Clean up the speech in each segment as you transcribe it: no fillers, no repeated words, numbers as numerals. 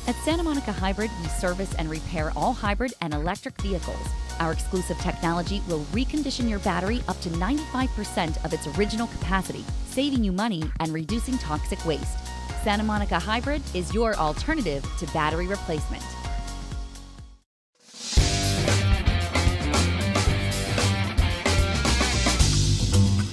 At Santa Monica Hybrid, we service and repair all hybrid and electric vehicles. Our exclusive technology will recondition your battery up to 95% of its original capacity, saving you money and reducing toxic waste. Santa Monica Hybrid is your alternative to battery replacement.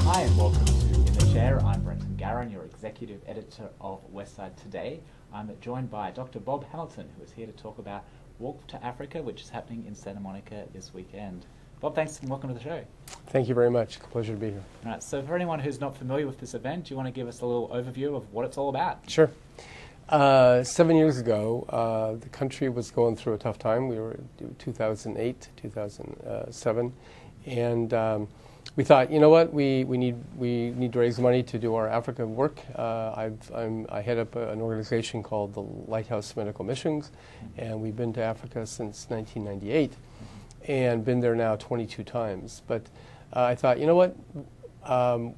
Hi and welcome to In the Chair. I'm Brenton Garron, your Executive Editor of Westside Today. I'm joined by Dr. Bob Hamilton, who is here to talk about Walk to Africa, which is happening in Santa Monica this weekend. Bob, thanks and welcome to the show. Thank you very much. It's a pleasure to be here. All right, so for anyone who's not familiar with this event, do you want to give us a little overview of what it's all about? Sure. 7 years ago, the country was going through a tough time. We were in 2008, 2007, and we thought, you know what, we need to raise money to do our Africa work. I head up an organization called the Lighthouse Medical Missions, and we've been to Africa since 1998, and been there now 22 times. But I thought, you know what,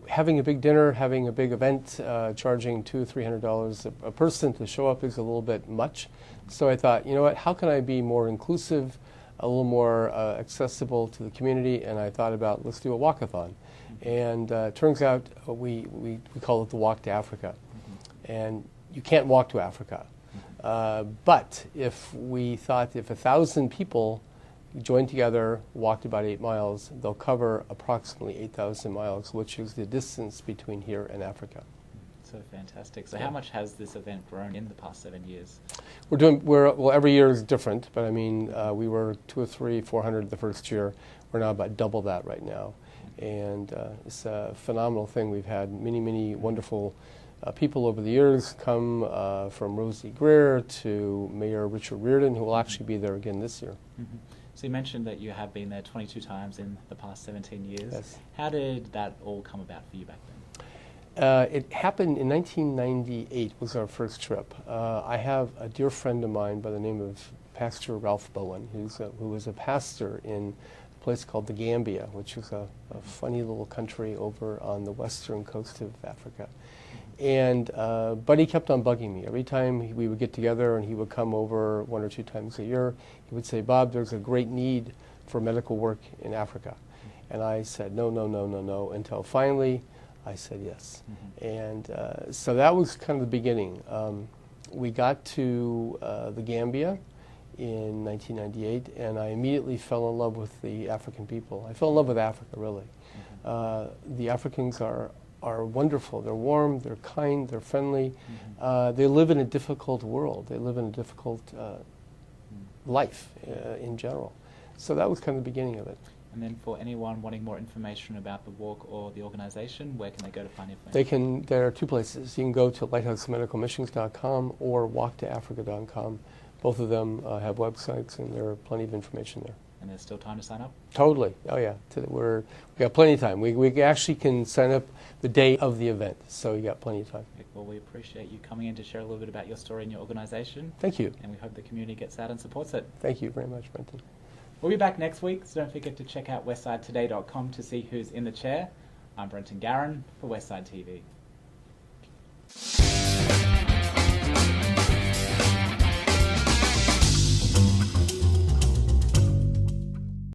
having a big dinner, having a big event, charging $200-300 a person to show up is a little bit much. So I thought, you know what, how can I be more inclusive, a little more accessible to the community? And I thought about, let's do a walkathon. And turns out we call it the Walk to Africa. And you can't walk to Africa. But if we thought if 1,000 people joined together, walked about 8 miles, they'll cover approximately 8,000 miles, which is the distance between here and Africa. So fantastic. So how much has this event grown in the past 7 years? Well, every year is different, but I mean, we were 200 or 300, 400 the first year. We're now about double that right now. And it's a phenomenal thing. We've had many wonderful people over the years come, from Rosie Greer to Mayor Richard Reardon, who will actually be there again this year. Mm-hmm. So you mentioned that you have been there 22 times in the past 17 years. Yes. How did that all come about for you back then? It happened in 1998 was our first trip. I have a dear friend of mine by the name of Pastor Ralph Bowen, who was a pastor in a place called the Gambia, which is a funny little country over on the western coast of Africa. And but he kept on bugging me. Every time we would get together and he would come over 1 or 2 times a year, he would say, Bob, there's a great need for medical work in Africa. And I said, no, until finally I said yes. And so that was kind of the beginning. We got to the Gambia in 1998, and I immediately fell in love with the African people. I fell in love with Africa, really. The Africans are wonderful. They're warm, they're kind, they're friendly. They live in a difficult world. They live in a difficult life in general. So that was kind of the beginning of it. And then for anyone wanting more information about the walk or the organization, where can they go to find information? There are 2 places. You can go to lighthousemedicalmissions.com or walktoafrica.com. Both of them have websites, and there are plenty of information there. And there's still time to sign up? Totally. Oh, yeah. We got plenty of time. We actually can sign up the day of the event, so you got plenty of time. Well, we appreciate you coming in to share a little bit about your story and your organization. Thank you. And we hope the community gets out and supports it. Thank you very much, Brenton. We'll be back next week, so don't forget to check out westsidetoday.com to see who's in the chair. I'm Brenton Garron for Westside TV.